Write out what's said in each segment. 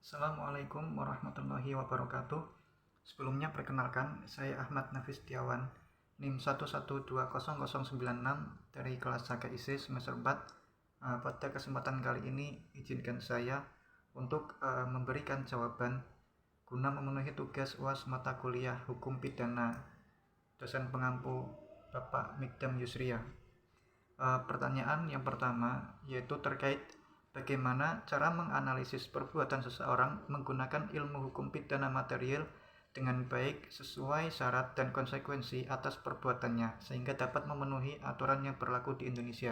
Assalamualaikum warahmatullahi wabarakatuh. Sebelumnya perkenalkan, saya Ahmad Nafis Setiawan, NIM 1120096 dari kelas HKIC semester 4. Pada kesempatan kali ini, izinkan saya untuk memberikan jawaban guna memenuhi tugas UAS mata kuliah Hukum Pidana dosen pengampu Bapak Mikdam Yusria. Pertanyaan yang pertama yaitu terkait bagaimana cara menganalisis perbuatan seseorang menggunakan ilmu hukum pidana material dengan baik sesuai syarat dan konsekuensi atas perbuatannya sehingga dapat memenuhi aturan yang berlaku di Indonesia.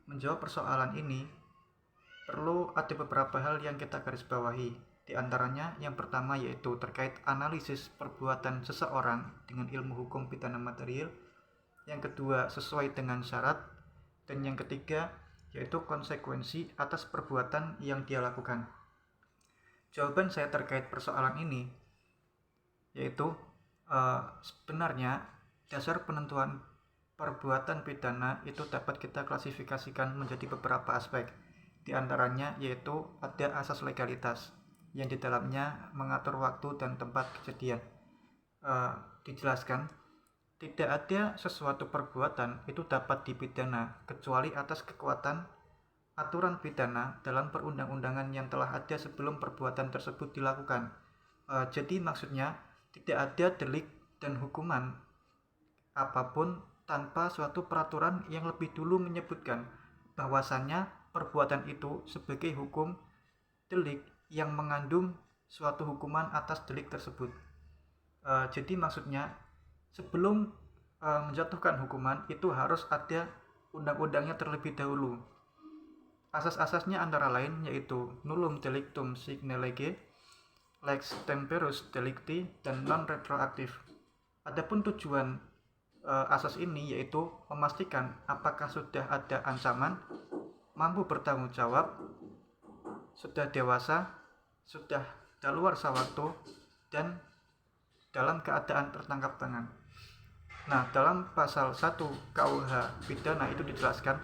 Menjawab persoalan ini perlu ada beberapa hal yang kita garis bawahi. Di antaranya yang pertama yaitu terkait analisis perbuatan seseorang dengan ilmu hukum pidana material. Yang kedua sesuai dengan syarat, dan yang ketiga yaitu konsekuensi atas perbuatan yang dia lakukan. Jawaban saya terkait persoalan ini yaitu sebenarnya dasar penentuan perbuatan pidana itu dapat kita klasifikasikan menjadi beberapa aspek. Di antaranya yaitu ada asas legalitas yang di dalamnya mengatur waktu dan tempat kejadian. Dijelaskan, tidak ada sesuatu perbuatan itu dapat dipidana kecuali atas kekuatan aturan pidana dalam perundang-undangan yang telah ada sebelum perbuatan tersebut dilakukan. Jadi maksudnya tidak ada delik dan hukuman apapun tanpa suatu peraturan yang lebih dulu menyebutkan bahwasannya perbuatan itu sebagai hukum delik yang mengandung suatu hukuman atas delik tersebut. Jadi maksudnya sebelum menjatuhkan hukuman itu harus ada undang-undangnya terlebih dahulu. Asas-asasnya antara lain yaitu nullum delictum sine lege, lex temporus delicti, dan non-retroaktif. Adapun tujuan asas ini yaitu memastikan apakah sudah ada ancaman, mampu bertanggung jawab, sudah dewasa, sudah daluarsa waktu, dan dalam keadaan tertangkap tangan. Nah, dalam pasal 1 KUH pidana itu dijelaskan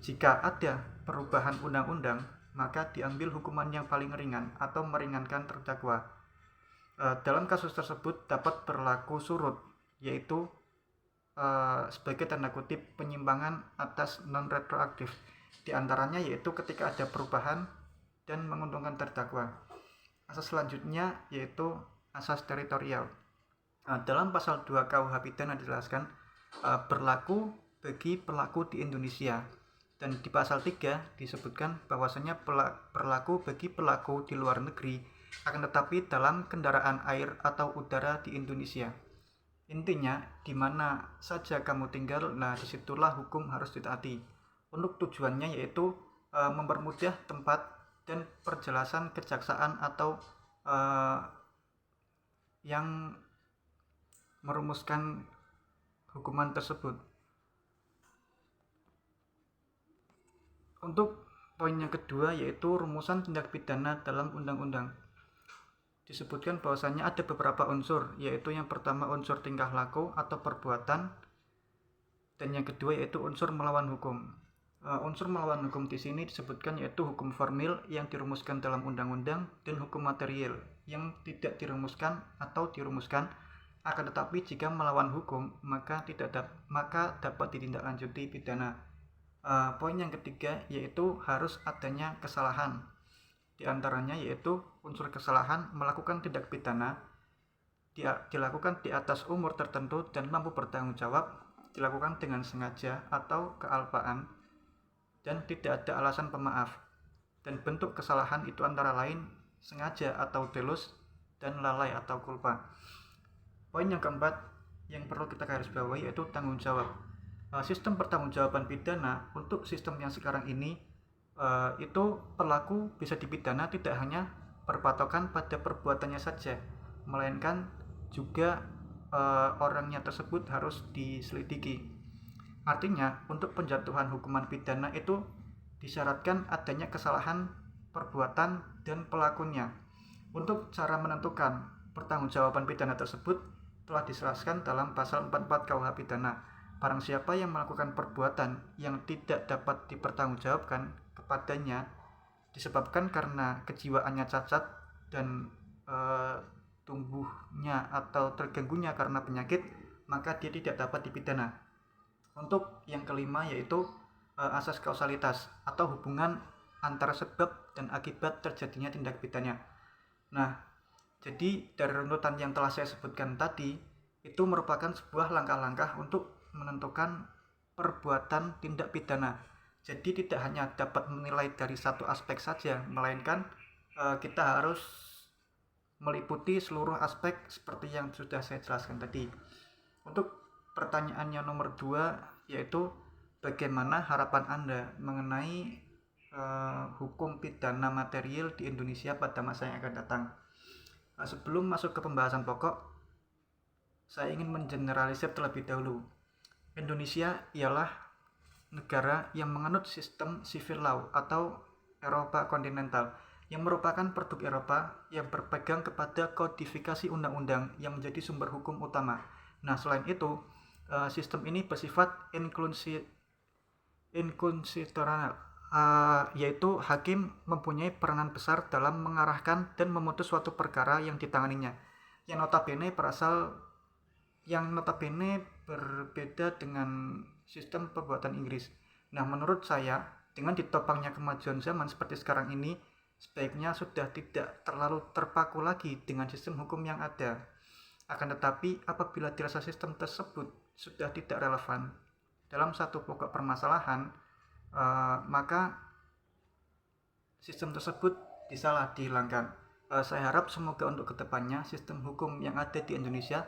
jika ada perubahan undang-undang maka diambil hukuman yang paling ringan atau meringankan terdakwa. Dalam kasus tersebut dapat berlaku surut, yaitu sebagai tanda kutip penyimpangan atas non-retroaktif. Di antaranya yaitu ketika ada perubahan dan menguntungkan terdakwa. Asas selanjutnya yaitu asas teritorial. Dalam pasal 2 KUH pidana dijelaskan berlaku bagi pelaku di Indonesia, dan di pasal 3 disebutkan bahwasanya berlaku bagi pelaku di luar negeri akan tetapi dalam kendaraan air atau udara di Indonesia. Intinya di mana saja kamu tinggal, nah disitulah hukum harus ditaati. Untuk tujuannya yaitu mempermudah tempat dan perjelasan kejaksaan atau yang merumuskan hukuman tersebut. Untuk poin yang kedua yaitu rumusan tindak pidana dalam undang-undang. Disebutkan bahwasannya ada beberapa unsur, yaitu yang pertama unsur tingkah laku atau perbuatan, dan yang kedua yaitu unsur melawan hukum. Unsur melawan hukum di sini disebutkan yaitu hukum formil yang dirumuskan dalam undang-undang dan hukum material yang tidak dirumuskan atau dirumuskan akan tetapi jika melawan hukum maka dapat ditindaklanjuti pidana. Poin yang ketiga yaitu harus adanya kesalahan. Di antaranya yaitu unsur kesalahan melakukan tindak pidana dilakukan di atas umur tertentu dan mampu bertanggung jawab, dilakukan dengan sengaja atau kealpaan, dan tidak ada alasan pemaaf. Dan bentuk kesalahan itu antara lain sengaja atau delus, dan lalai atau kulpa. Poin yang keempat yang perlu kita garis bawahi yaitu tanggung jawab. Sistem pertanggungjawaban pidana untuk sistem yang sekarang ini itu pelaku bisa dipidana tidak hanya berpatokan pada perbuatannya saja, melainkan juga orangnya tersebut harus diselidiki. Artinya untuk penjatuhan hukuman pidana itu disyaratkan adanya kesalahan perbuatan dan pelakunya. Untuk cara menentukan pertanggungjawaban pidana tersebut telah dijelaskan dalam pasal 44 KUH pidana. Barang siapa yang melakukan perbuatan yang tidak dapat dipertanggungjawabkan kepadanya disebabkan karena kejiwaannya cacat dan tumbuhnya atau terganggunya karena penyakit, maka dia tidak dapat dipidana. Untuk yang kelima yaitu asas kausalitas atau hubungan antara sebab dan akibat terjadinya tindak pidana. Nah, jadi dari runtutan yang telah saya sebutkan tadi, itu merupakan sebuah langkah-langkah untuk menentukan perbuatan tindak pidana. Jadi tidak hanya dapat menilai dari satu aspek saja, melainkan kita harus meliputi seluruh aspek seperti yang sudah saya jelaskan tadi. Untuk pertanyaannya nomor 2, yaitu bagaimana harapan Anda mengenai hukum pidana material di Indonesia pada masa yang akan datang. Sebelum masuk ke pembahasan pokok, saya ingin mengeneralisir terlebih dahulu. Indonesia ialah negara yang menganut sistem civil law atau Eropa kontinental, yang merupakan produk Eropa yang berpegang kepada kodifikasi undang-undang yang menjadi sumber hukum utama. Nah, selain itu, sistem ini bersifat inkonstitusional, yaitu hakim mempunyai peranan besar dalam mengarahkan dan memutus suatu perkara yang ditanganinya, yang notabene berbeda dengan sistem perbuatan Inggris. Nah, menurut saya, dengan ditopangnya kemajuan zaman seperti sekarang ini, sebaiknya sudah tidak terlalu terpaku lagi dengan sistem hukum yang ada. Akan tetapi, apabila dirasa sistem tersebut sudah tidak relevan dalam satu pokok permasalahan, maka sistem tersebut disalah dihilangkan. Saya harap semoga untuk kedepannya sistem hukum yang ada di Indonesia,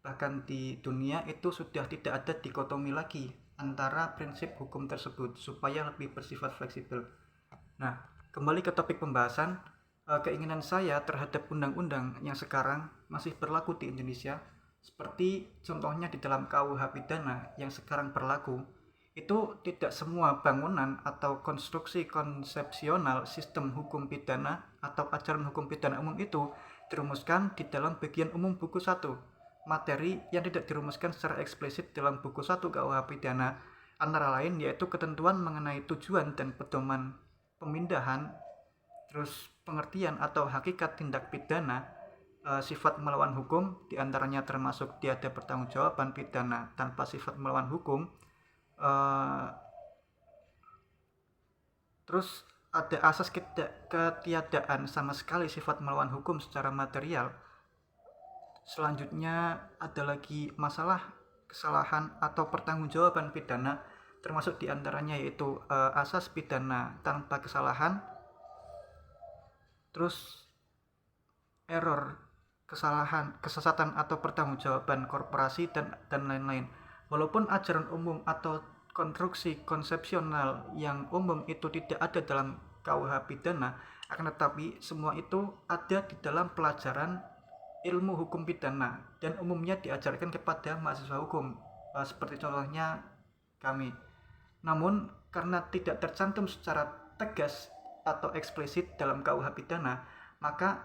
bahkan di dunia, itu sudah tidak ada dikotomi lagi antara prinsip hukum tersebut supaya lebih bersifat fleksibel. Nah, kembali ke topik pembahasan, keinginan saya terhadap undang-undang yang sekarang masih berlaku di Indonesia, seperti contohnya di dalam KUH pidana yang sekarang berlaku, itu tidak semua bangunan atau konstruksi konsepsional sistem hukum pidana atau ajaran hukum pidana umum itu dirumuskan di dalam bagian umum buku 1. Materi yang tidak dirumuskan secara eksplisit dalam buku 1 KUH pidana antara lain yaitu ketentuan mengenai tujuan dan pedoman pemindahan, terus pengertian atau hakikat tindak pidana, sifat melawan hukum, diantaranya termasuk tiada pertanggungjawaban pidana tanpa sifat melawan hukum. Terus ada asas ketiadaan sama sekali sifat melawan hukum secara material. Selanjutnya ada lagi masalah kesalahan atau pertanggungjawaban pidana, termasuk diantaranya yaitu asas pidana tanpa kesalahan, terus error, kesalahan, kesesatan atau pertanggungjawaban korporasi dan lain-lain. Walaupun ajaran umum atau konstruksi konsepsional yang umum itu tidak ada dalam KUH pidana, akan tetapi semua itu ada di dalam pelajaran ilmu hukum pidana dan umumnya diajarkan kepada mahasiswa hukum, seperti contohnya kami. Namun karena tidak tercantum secara tegas atau eksplisit dalam KUH pidana, maka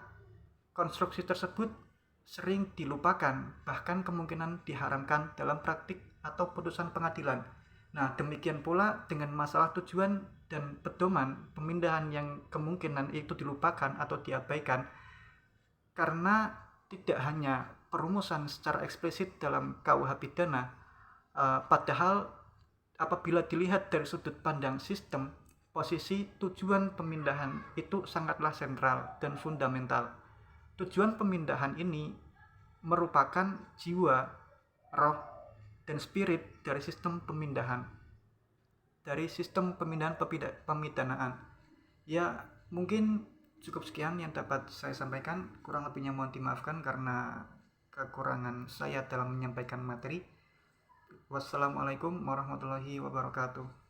konstruksi tersebut sering dilupakan, bahkan kemungkinan diharamkan dalam praktik atau putusan pengadilan. Nah, demikian pula dengan masalah tujuan dan pedoman pemindahan yang kemungkinan itu dilupakan atau diabaikan karena tidak hanya perumusan secara eksplisit dalam KUH pidana, padahal apabila dilihat dari sudut pandang sistem, posisi tujuan pemindahan itu sangatlah sentral dan fundamental. Tujuan pemindahan ini merupakan jiwa, roh, dan spirit dari sistem pemindahan, pemidanaan. Ya, mungkin cukup sekian yang dapat saya sampaikan. Kurang lebihnya mohon dimaafkan karena kekurangan saya dalam menyampaikan materi. Wassalamualaikum warahmatullahi wabarakatuh.